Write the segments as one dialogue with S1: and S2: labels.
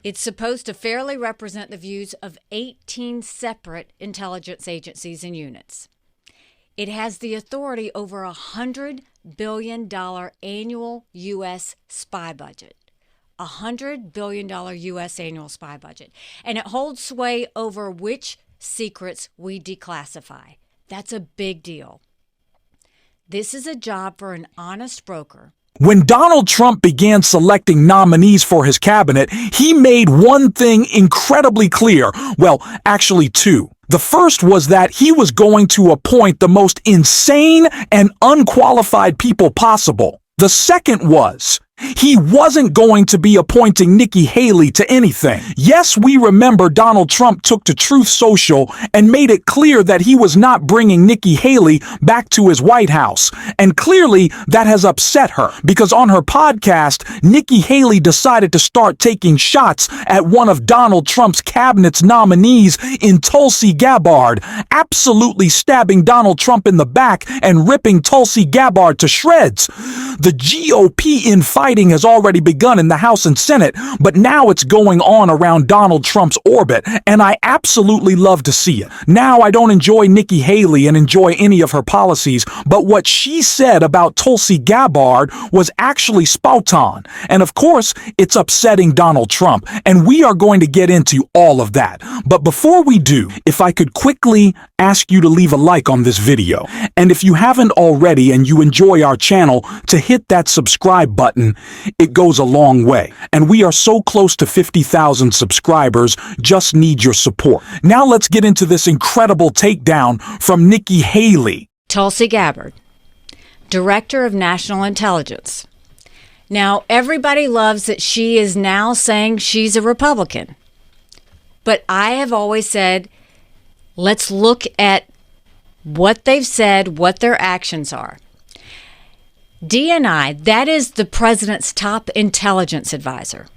S1: It's supposed to fairly represent the views of 18 separate intelligence agencies and units. It has the authority over a $100 billion annual U.S. spy budget. A $100 billion U.S. annual spy budget. And it holds sway over which secrets we declassify. That's a big deal. This is a job for an honest broker.
S2: When Donald Trump began selecting nominees for his cabinet, he made one thing incredibly clear. Well, actually two. The first was that he was going to appoint the most insane and unqualified people possible. The second was he wasn't going to be appointing Nikki Haley to anything. Yes, we remember Donald Trump took to Truth Social and made it clear that he was not bringing Nikki Haley back to his White House. And clearly that has upset her because on her podcast, Nikki Haley decided to start taking shots at one of Donald Trump's cabinet's nominees in Tulsi Gabbard, absolutely stabbing Donald Trump in the back and ripping Tulsi Gabbard to shreds. The GOP infighting has already begun in the House and Senate, but now it's going on around Donald Trump's orbit, and I absolutely love to see it. Now, I don't enjoy Nikki Haley and enjoy any of her policies, but what she said about Tulsi Gabbard was actually spot on. And of course, it's upsetting Donald Trump, and we are going to get into all of that. But before we do, if I could quickly ask you to leave a like on this video, and if you haven't already and you enjoy our channel, to hit that subscribe button. It goes a long way. And we are so close to 50,000 subscribers, just need your support. Now let's get into this incredible takedown from Nikki Haley.
S1: Tulsi Gabbard, Director of National Intelligence. Now, everybody loves that she is now saying she's a Republican. But I have always said, let's look at what they've said, what their actions are. DNI, that is the president's top intelligence advisor.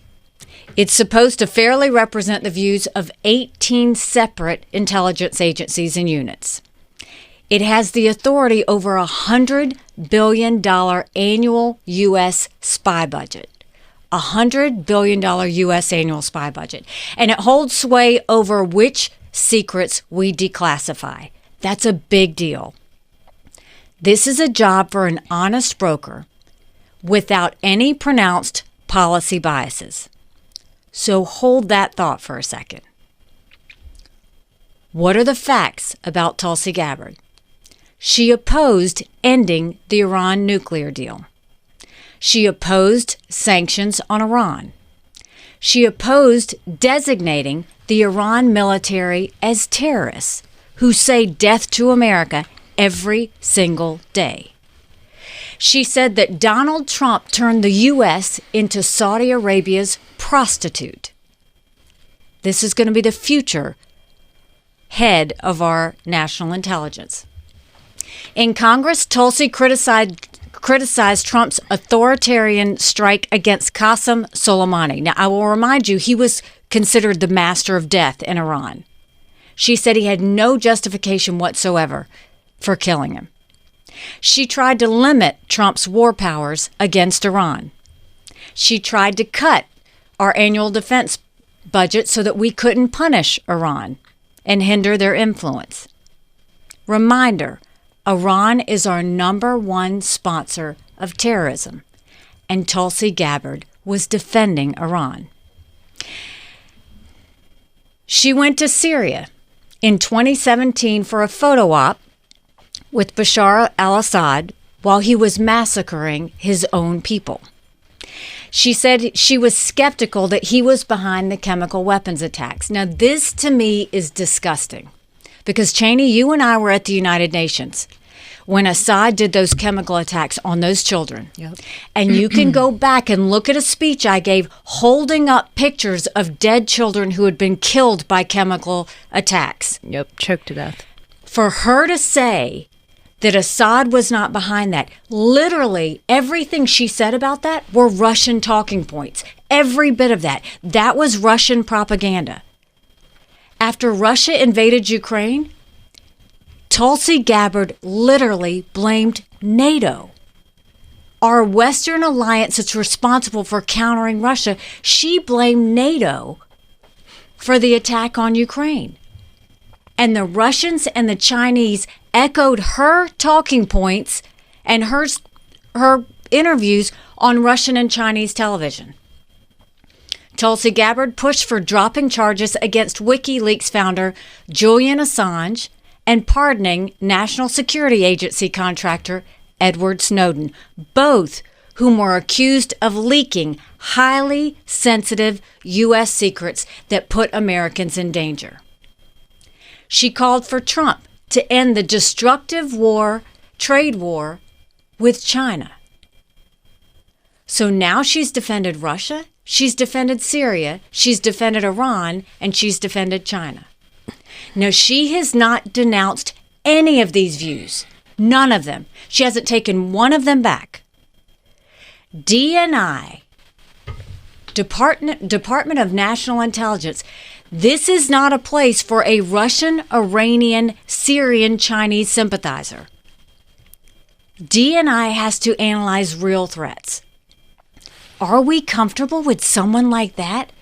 S1: It's supposed to fairly represent the views of 18 separate intelligence agencies and units. It has the authority over a $100 billion annual U.S. spy budget. A $100 billion U.S. annual spy budget. And it holds sway over which secrets we declassify. That's a big deal. This is a job for an honest broker without any pronounced policy biases. So hold that thought for a second. What are the facts about Tulsi Gabbard? She opposed ending the Iran nuclear deal. She opposed sanctions on Iran. She opposed designating the Iran military as terrorists who say death to America every single day. She said that Donald Trump turned the U.S. into Saudi Arabia's prostitute. This is going to be the future head of our national intelligence. In Congress, Tulsi criticized Trump's authoritarian strike against Qasem Soleimani. Now, I will remind you, he was considered the master of death in Iran. She said he had no justification whatsoever for killing him. She tried to limit Trump's war powers against Iran. She tried to cut our annual defense budget so that we couldn't punish Iran and hinder their influence. Reminder, Iran is our #1 sponsor of terrorism, and Tulsi Gabbard was defending Iran. She went to Syria in 2017 for a photo op with Bashar al-Assad while he was massacring his own people. She said she was skeptical that he was behind the chemical weapons attacks. Now, this to me is disgusting because, Cheney, you and I were at the United Nations when Assad did those chemical attacks on those children.
S3: Yep.
S1: And you can go back and look at a speech I gave holding up pictures of dead children who had been killed by chemical attacks.
S3: Yep, choked to death.
S1: For her to say that Assad was not behind that, literally everything she said about that were Russian talking points. Every bit of that. That was Russian propaganda. After Russia invaded Ukraine, Tulsi Gabbard literally blamed NATO. our Western alliance that's responsible for countering Russia. She blamed NATO for the attack on Ukraine. And the Russians and the Chinese echoed her talking points and her interviews on Russian and Chinese television. Tulsi Gabbard pushed for dropping charges against WikiLeaks founder Julian Assange and pardoning National Security Agency contractor Edward Snowden, both whom were accused of leaking highly sensitive U.S. secrets that put Americans in danger. She called for Trump to end the destructive trade war with China. So now she's defended Russia, she's defended Syria, she's defended Iran, and she's defended China. Now, she has not denounced any of these views. None of them. She hasn't taken one of them back. DNI, Department of National Intelligence, this is not a place for a Russian, Iranian, Syrian, Chinese sympathizer. DNI has to analyze real threats. Are we comfortable with someone like that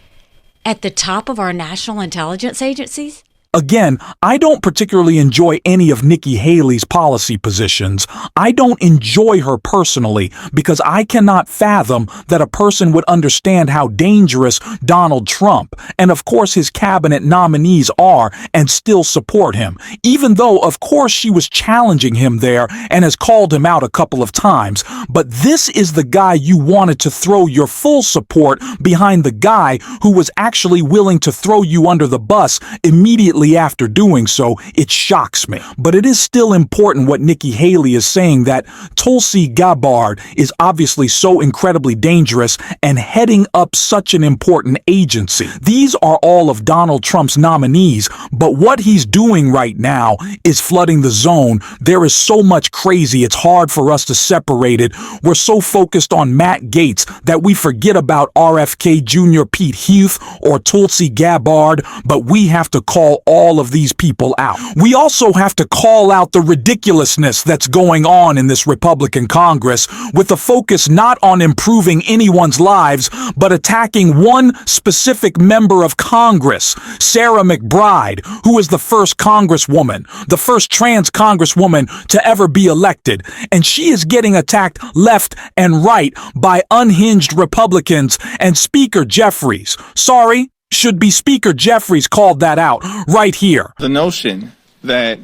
S1: at the top of our national intelligence agencies?
S2: Again, I don't particularly enjoy any of Nikki Haley's policy positions. I don't enjoy her personally because I cannot fathom that a person would understand how dangerous Donald Trump and of course his cabinet nominees are and still support him, even though of course she was challenging him there and has called him out a couple of times. But this is the guy you wanted to throw your full support behind, the guy who was actually willing to throw you under the bus immediately after doing so. It shocks me. But it is still important what Nikki Haley is saying, that Tulsi Gabbard is obviously so incredibly dangerous and heading up such an important agency. These are all of Donald Trump's nominees, but what he's doing right now is flooding the zone. There is so much crazy, it's hard for us to separate it. We're so focused on Matt Gaetz that we forget about RFK Jr., Pete Heath, or Tulsi Gabbard, but we have to call all of these people out. We also have to call out the ridiculousness that's going on in this Republican Congress, with a focus not on improving anyone's lives, but attacking one specific member of Congress, Sarah McBride, who is the first Congresswoman, the first trans Congresswoman to ever be elected. And she is getting attacked left and right by unhinged Republicans and Speaker Jeffries. Sorry, should be Speaker Jeffries called that out right here.
S3: The notion that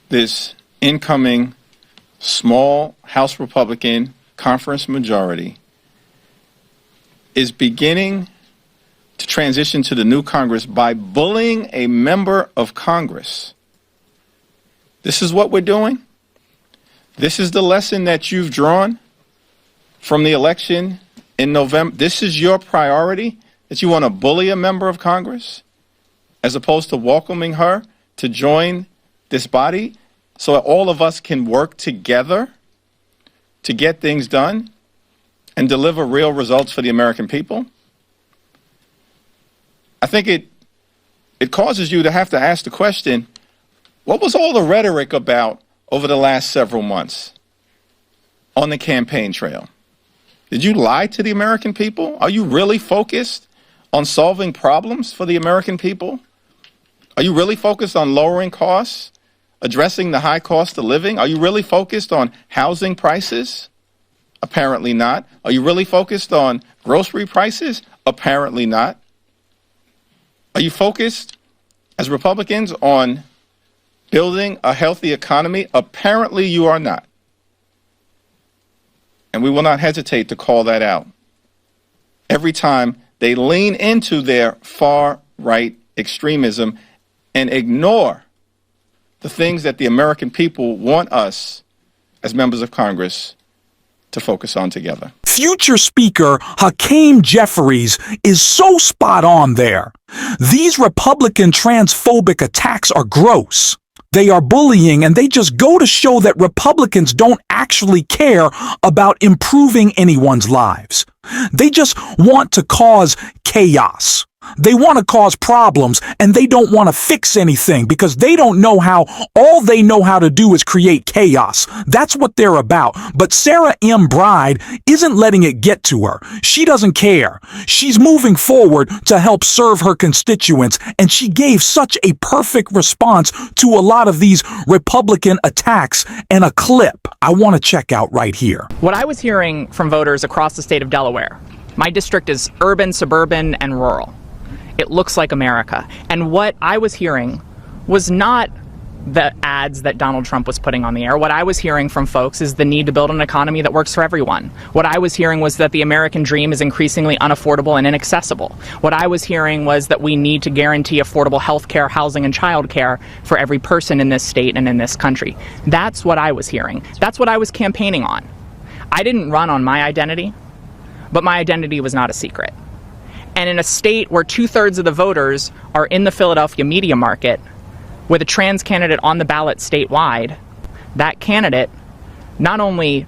S3: this incoming small House Republican conference majority is beginning to transition to the new Congress by bullying a member of Congress. This is what we're doing. This is the lesson that you've drawn from the election in November. This is your priority, that you want to bully a member of Congress as opposed to welcoming her to join this body so that all of us can work together to get things done and deliver real results for the American people. I think it causes you to have to ask the question, what was all the rhetoric about over the last several months on the campaign trail? Did you lie to the American people? Are you really focused on solving problems for the American people? Are you really focused on lowering costs, addressing the high cost of living? Are you really focused on housing prices? Apparently not. Are you really focused on grocery prices? Apparently not. Are you focused, as Republicans, on building a healthy economy? Apparently you are not. And we will not hesitate to call that out every time they lean into their far-right extremism and ignore the things that the American people want us, as members of Congress, to focus on together.
S2: Future Speaker Hakeem Jeffries is so spot on there. These Republican transphobic attacks are gross. They are bullying, and they just go to show that Republicans don't actually care about improving anyone's lives. They just want to cause chaos. They want to cause problems, and they don't want to fix anything because they don't know how. All they know how to do is create chaos. That's what they're about. But Sarah McBride isn't letting it get to her. She doesn't care. She's moving forward to help serve her constituents, and she gave such a perfect response to a lot of these Republican attacks, and a clip I want to check out right here.
S4: What I was hearing from voters across the state of Delaware, my district is urban, suburban, and rural. It looks like America. And what I was hearing was not the ads that Donald Trump was putting on the air. What I was hearing from folks is the need to build an economy that works for everyone. What I was hearing was that the American dream is increasingly unaffordable and inaccessible. What I was hearing was that we need to guarantee affordable health care, housing, and child care for every person in this state and in this country. That's what I was hearing. That's what I was campaigning on. I didn't run on my identity, but my identity was not a secret. And in a state where 2/3 of the voters are in the Philadelphia media market, with a trans candidate on the ballot statewide, that candidate not only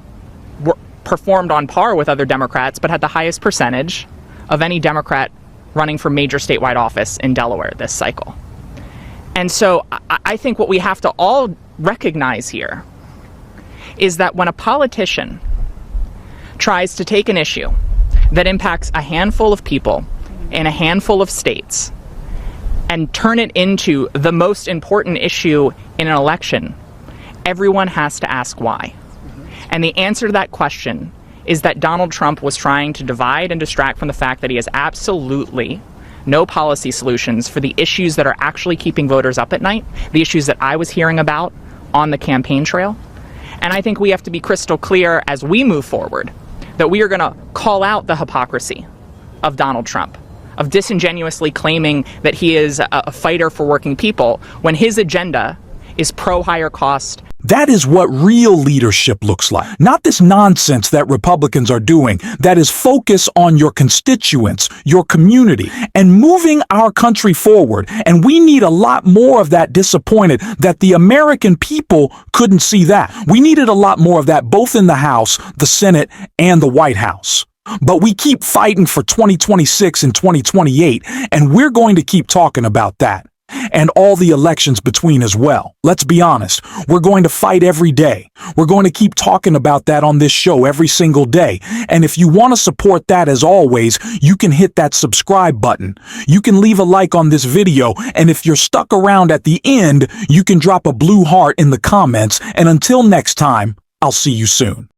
S4: performed on par with other Democrats, but had the highest percentage of any Democrat running for major statewide office in Delaware this cycle. And so I think what we have to all recognize here is that when a politician tries to take an issue that impacts a handful of people in a handful of states and turn it into the most important issue in an election, everyone has to ask why. And the answer to that question is that Donald Trump was trying to divide and distract from the fact that he has absolutely no policy solutions for the issues that are actually keeping voters up at night, the issues that I was hearing about on the campaign trail. And I think we have to be crystal clear as we move forward that we are going to call out the hypocrisy of Donald Trump, of disingenuously claiming that he is a fighter for working people when his agenda is pro-higher cost.
S2: That is what real leadership looks like. Not this nonsense that Republicans are doing that is focus on your constituents, your community, and moving our country forward. And we need a lot more of that. Disappointed that the American people couldn't see that. We needed a lot more of that both in the House, the Senate, and the White House. But we keep fighting for 2026 and 2028, and we're going to keep talking about that. And all the elections between as well. Let's be honest, we're going to fight every day. We're going to keep talking about that on this show every single day. And if you want to support that, as always, you can hit that subscribe button. You can leave a like on this video. And if you're stuck around at the end, you can drop a blue heart in the comments. And until next time, I'll see you soon.